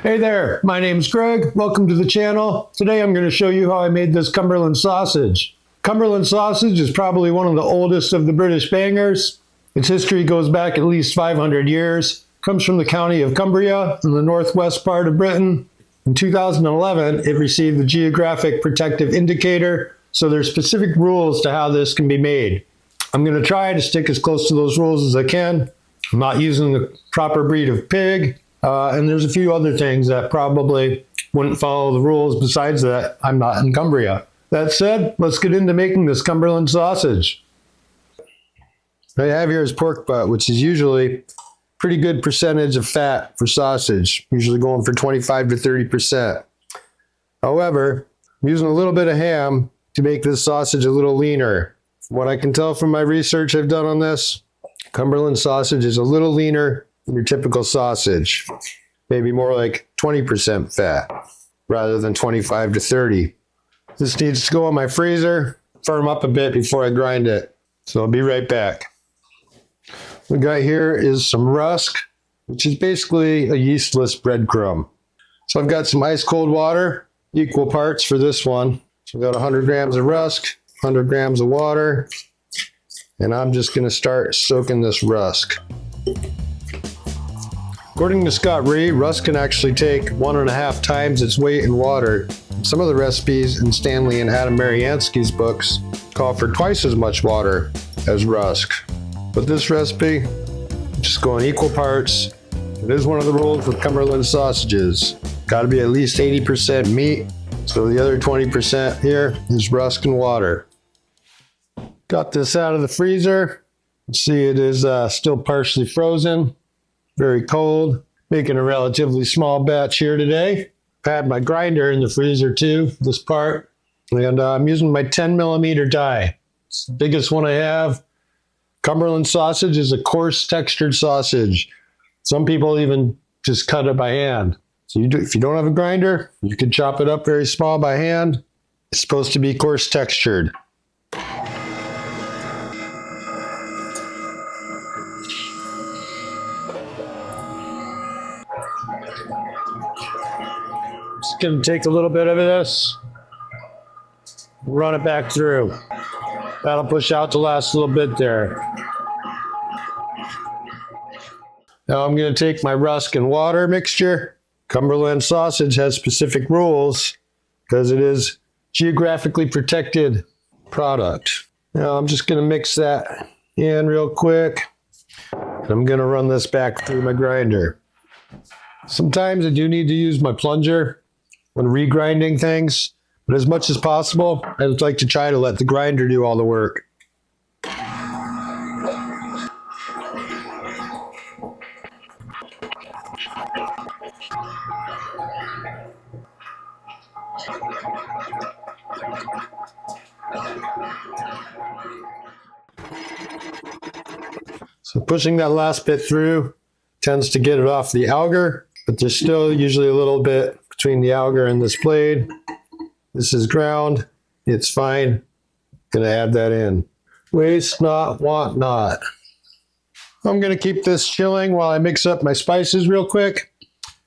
Hey there, my name's Greg. Welcome to the channel. Today I'm going to show you how I made this Cumberland sausage. Cumberland sausage is probably one of the oldest of the British bangers. Its history goes back at least 500 years. It comes from the county of Cumbria in the northwest part of Britain. In 2011, it received the Geographic Protective Indicator, so there's specific rules to how this can be made. I'm going to try to stick as close to those rules as I can. I'm not using the proper breed of pig. And there's a few other things that probably wouldn't follow the rules. Besides that, I'm not in Cumbria. That said, let's get into making this Cumberland sausage. What I have here is pork butt, which is usually pretty good percentage of fat for sausage, usually going for 25 to 30%. However, I'm using a little bit of ham to make this sausage a little leaner. From what I can tell from my research I've done on this, Cumberland sausage is a little leaner than your typical sausage. Maybe more like 20% fat rather than 25 to 30. This needs to go in my freezer, firm up a bit before I grind it. So I'll be right back. What we got here is some rusk, which is basically a yeastless breadcrumb. So I've got some ice cold water, equal parts for this one. So I've got 100 grams of rusk, 100 grams of water, and I'm just going to start soaking this rusk. According to Scott Ree, rusk can actually take 1.5 times its weight in water. Some of the recipes in Stanley and Adam Mariansky's books call for twice as much water as rusk. But this recipe, just going equal parts. It is one of the rules with Cumberland sausages. Got to be at least 80% meat, so the other 20% here is rusk and water. Got this out of the freezer. You see it is still partially frozen. Very cold, making a relatively small batch here today. I've had my grinder in the freezer too, this part, and I'm using my 10mm die. It's the biggest one I have. Cumberland sausage is a coarse textured sausage. Some people even just cut it by hand. So if you don't have a grinder, you can chop it up very small by hand. It's supposed to be coarse textured. Just going to take a little bit of this, run it back through. That'll push out the last little bit there. Now I'm going to take my rusk and water mixture. Cumberland sausage has specific rules because it is geographically protected product. Now I'm just going to mix that in real quick. I'm going to run this back through my grinder. Sometimes I do need to use my plunger when regrinding things, but as much as possible, I would like to try to let the grinder do all the work. So pushing that last bit through tends to get it off the auger, but there's still usually a little bit between the auger and this blade. This is ground. It's fine. Gonna add that in. Waste not, want not. I'm gonna keep this chilling while I mix up my spices real quick.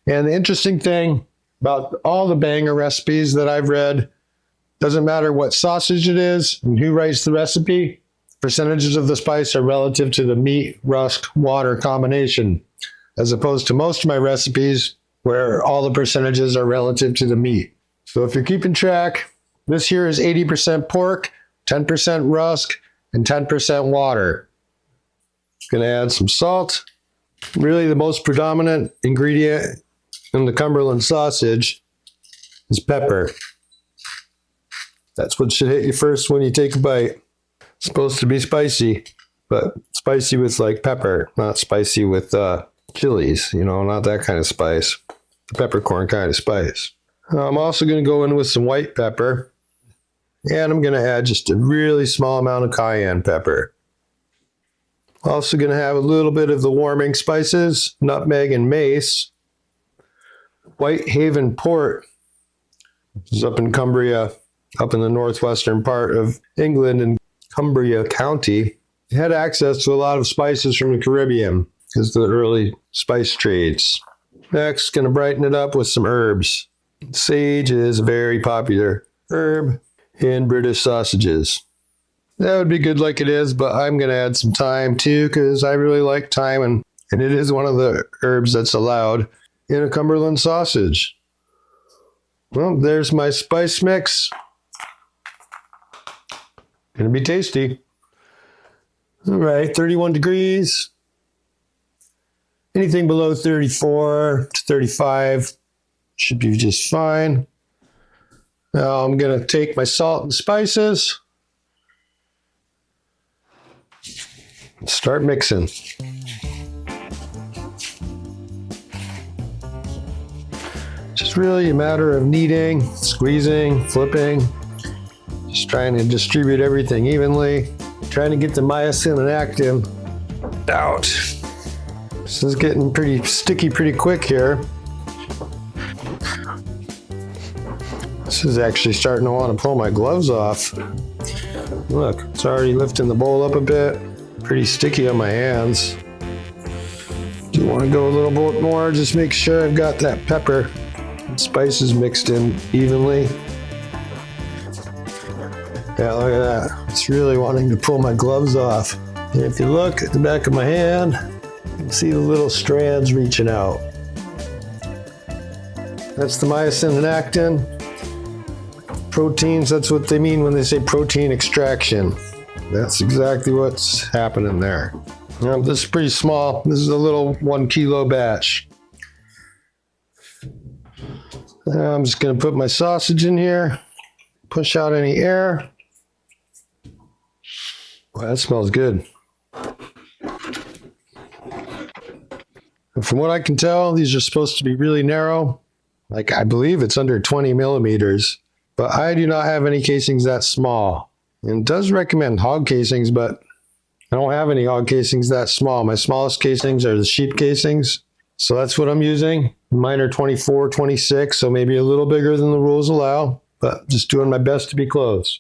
And the interesting thing about all the banger recipes that I've read, doesn't matter what sausage it is and who writes the recipe, percentages of the spice are relative to the meat, rusk, water combination, as opposed to most of my recipes where all the percentages are relative to the meat. So if you're keeping track, this here is 80% pork, 10% rusk, and 10% water. Gonna add some salt. Really the most predominant ingredient in the Cumberland sausage is pepper. That's what should hit you first when you take a bite. It's supposed to be spicy, but spicy with like pepper, not spicy with chilies, you know, not that kind of spice. The peppercorn kind of spice. I'm also going to go in with some white pepper, and I'm going to add just a really small amount of cayenne pepper. Also going to have a little bit of the warming spices, nutmeg and mace. Whitehaven port, which is up in Cumbria, up in the northwestern part of England in Cumbria County. It had access to a lot of spices from the Caribbean because of the early spice trades. Next, gonna brighten it up with some herbs. Sage is a very popular herb in British sausages. That would be good like it is, but I'm gonna add some thyme too because I really like thyme, and it is one of the herbs that's allowed in a Cumberland sausage. Well, there's my spice mix. Gonna be tasty. All right, 31 degrees. Anything below 34 to 35 should be just fine. Now I'm gonna take my salt and spices and start mixing. Just really a matter of kneading, squeezing, flipping, just trying to distribute everything evenly, trying to get the myosin and actin out. This is getting pretty sticky pretty quick here. This is actually starting to want to pull my gloves off. Look, it's already lifting the bowl up a bit. Pretty sticky on my hands. Do you want to go a little bit more? Just make sure I've got that pepper and spices mixed in evenly. Yeah, look at that. It's really wanting to pull my gloves off. And if you look at the back of my hand, you can see the little strands reaching out. That's the myosin and actin. Proteins, that's what they mean when they say protein extraction. That's exactly what's happening there. Now, this is pretty small. This is a little 1 kilo batch. Now I'm just going to put my sausage in here, push out any air. Wow, that smells good. And from what I can tell, these are supposed to be really narrow. Like, I believe it's under 20 millimeters, but I do not have any casings that small. And it does recommend hog casings, but I don't have any hog casings that small. My smallest casings are the sheep casings. So that's what I'm using. Mine are 24, 26, so maybe a little bigger than the rules allow, but just doing my best to be close.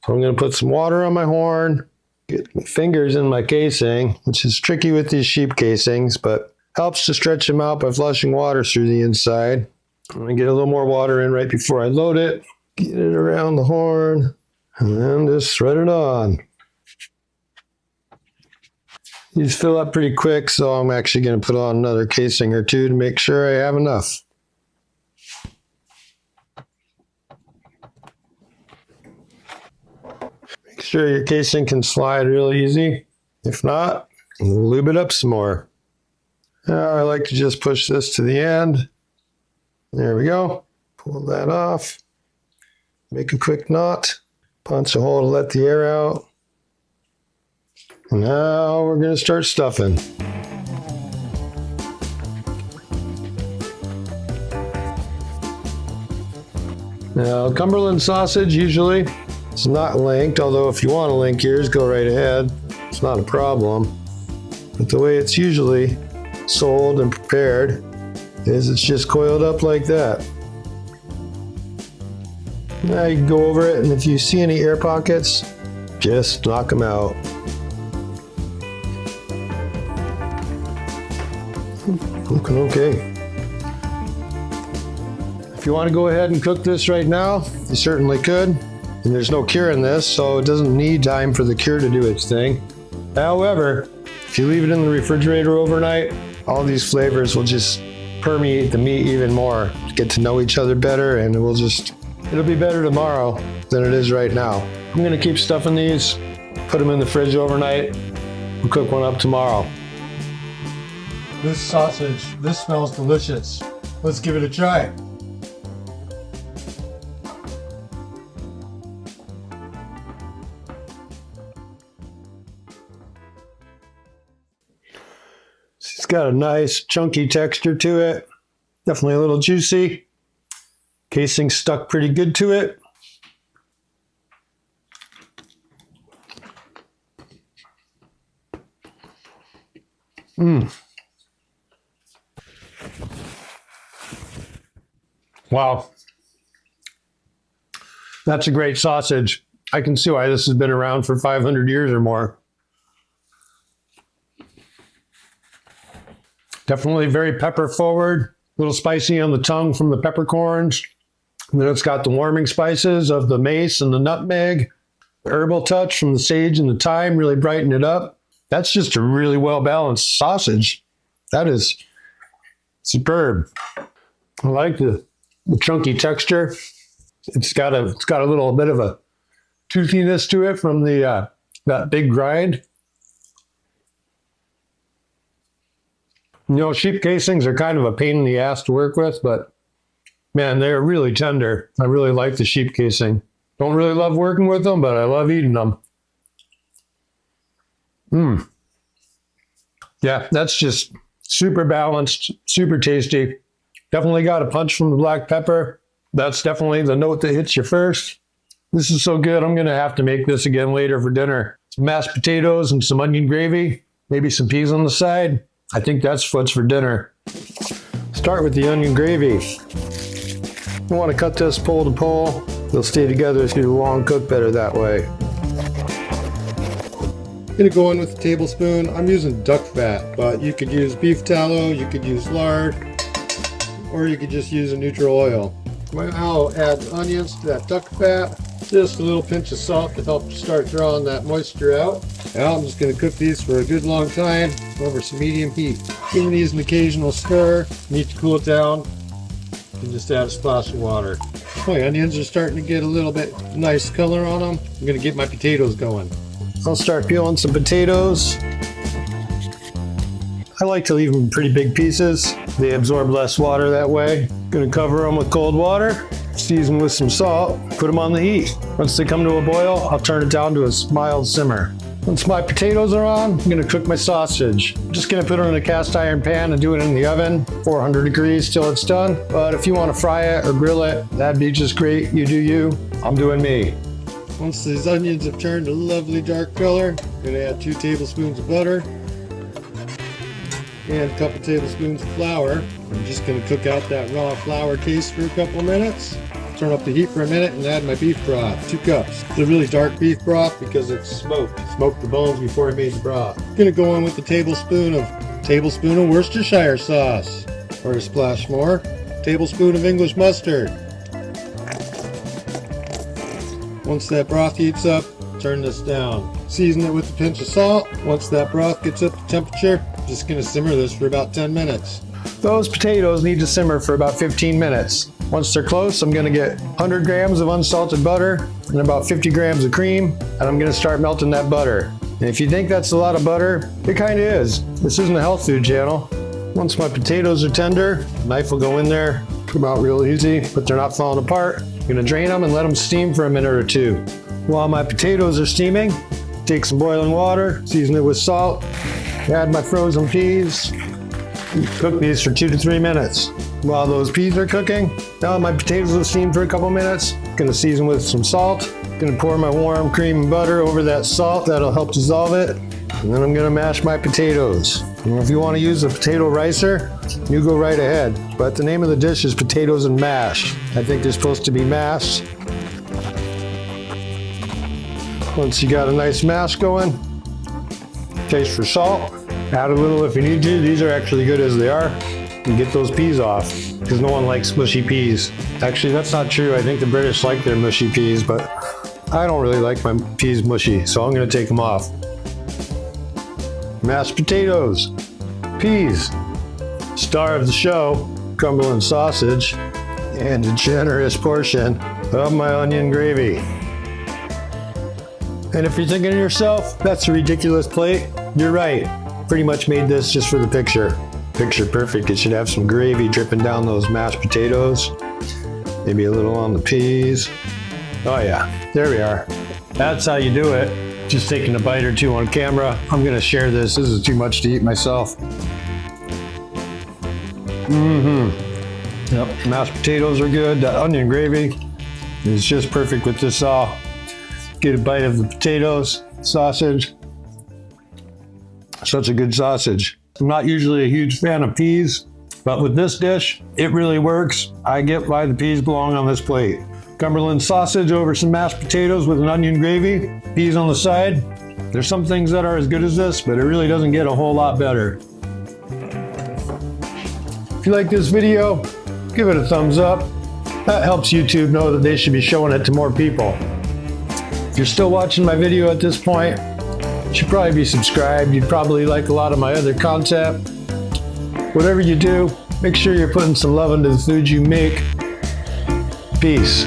So I'm going to put some water on my horn, get my fingers in my casing, which is tricky with these sheep casings, but helps to stretch them out by flushing water through the inside. I'm going to get a little more water in right before I load it, get it around the horn, and then just thread it on. These fill up pretty quick, so I'm actually going to put on another casing or two to make sure I have enough. Make sure your casing can slide real easy. If not, lube it up some more. Now I like to just push this to the end. There we go. Pull that off. Make a quick knot. Punch a hole to let the air out. Now we're going to start stuffing. Now, Cumberland sausage usually is not linked, although if you want to link yours, go right ahead. It's not a problem. But the way it's usually sold and prepared is it's just coiled up like that. Now you can go over it, and if you see any air pockets, just knock them out. Looking okay. If you want to go ahead and cook this right now, you certainly could. And there's no cure in this, so it doesn't need time for the cure to do its thing. However, if you leave it in the refrigerator overnight, all these flavors will just permeate the meat even more. Get to know each other better, and it'll be better tomorrow than it is right now. I'm gonna keep stuffing these, put them in the fridge overnight, and cook one up tomorrow. This sausage, this smells delicious. Let's give it a try. It's got a nice chunky texture to it. Definitely a little juicy. Casing stuck pretty good to it. Wow. That's a great sausage. I can see why this has been around for 500 years or more. Definitely very pepper forward, a little spicy on the tongue from the peppercorns. And then it's got the warming spices of the mace and the nutmeg, the herbal touch from the sage and the thyme really brighten it up. That's just a really well-balanced sausage. That is superb. I like the chunky texture. It's got a little bit of a toothiness to it from the that big grind. You know, sheep casings are kind of a pain in the ass to work with, but man, they're really tender. I really like the sheep casing. Don't really love working with them, but I love eating them. Yeah, that's just super balanced, super tasty. Definitely got a punch from the black pepper. That's definitely the note that hits you first. This is so good. I'm going to have to make this again later for dinner. Some mashed potatoes and some onion gravy, maybe some peas on the side. I think that's what's for dinner. Start with the onion gravy. You want to cut this pole to pole. They'll stay together through the long cook better that way. I'm gonna go in with a tablespoon. I'm using duck fat, but you could use beef tallow, you could use lard, or you could just use a neutral oil. I'll add onions to that duck fat, just a little pinch of salt to help start drawing that moisture out. Now I'm just gonna cook these for a good long time over some medium heat. Giving these an occasional stir. Need to cool it down. And just add a splash of water. My onions are starting to get a little bit nice color on them. I'm gonna get my potatoes going. I'll start peeling some potatoes. I like to leave them in pretty big pieces. They absorb less water that way. Gonna cover them with cold water, season with some salt, put them on the heat. Once they come to a boil, I'll turn it down to a mild simmer. Once my potatoes are on, I'm gonna cook my sausage. I'm just gonna put it in a cast iron pan and do it in the oven, 400 degrees till it's done. But if you wanna fry it or grill it, that'd be just great. You do you, I'm doing me. Once these onions have turned a lovely dark color, I'm gonna add 2 tablespoons of butter and a couple tablespoons of flour. I'm just gonna cook out that raw flour taste for a couple minutes. Turn up the heat for a minute and add my beef broth, 2 cups. It's a really dark beef broth because it's smoked. Smoked the bones before I made the broth. I'm gonna go in with a tablespoon of Worcestershire sauce, or a splash more. Tablespoon of English mustard. Once that broth heats up, turn this down. Season it with a pinch of salt. Once that broth gets up to temperature, I'm just gonna simmer this for about 10 minutes. Those potatoes need to simmer for about 15 minutes. Once they're close, I'm gonna get 100 grams of unsalted butter and about 50 grams of cream, and I'm gonna start melting that butter. And if you think that's a lot of butter, it kinda is. This isn't a health food channel. Once my potatoes are tender, knife will go in there, come out real easy, but they're not falling apart. I'm gonna drain them and let them steam for a minute or 2. While my potatoes are steaming, take some boiling water, season it with salt, add my frozen peas, cook these for 2 to 3 minutes. While those peas are cooking, now my potatoes will steam for a couple minutes. Gonna season with some salt. Gonna pour my warm cream and butter over that salt. That'll help dissolve it. And then I'm gonna mash my potatoes. And if you wanna use a potato ricer, you go right ahead. But the name of the dish is potatoes and mash. I think they're supposed to be mashed. Once you got a nice mash going, taste for salt. Add a little if you need to. These are actually good as they are. And get those peas off, because no one likes mushy peas. Actually, that's not true. I think the British like their mushy peas, but I don't really like my peas mushy, so I'm gonna take them off. Mashed potatoes, peas, star of the show, Cumberland sausage, and a generous portion of my onion gravy. And if you're thinking to yourself, that's a ridiculous plate, you're right. Pretty much made this just for the picture. Picture perfect. It should have some gravy dripping down those mashed potatoes. Maybe a little on the peas. Oh yeah, there we are. That's how you do it. Just taking a bite or 2 on camera. I'm gonna share this. This is too much to eat myself. Yep, mashed potatoes are good. That onion gravy is just perfect with this all. Get a bite of the potatoes, sausage. Such a good sausage. I'm not usually a huge fan of peas, but with this dish, it really works. I get why the peas belong on this plate. Cumberland sausage over some mashed potatoes with an onion gravy, peas on the side. There's some things that are as good as this, but it really doesn't get a whole lot better. If you like this video, give it a thumbs up. That helps YouTube know that they should be showing it to more people. If you're still watching my video at this point, you should probably be subscribed. You'd probably like a lot of my other content. Whatever you do, make sure you're putting some love into the food you make. Peace.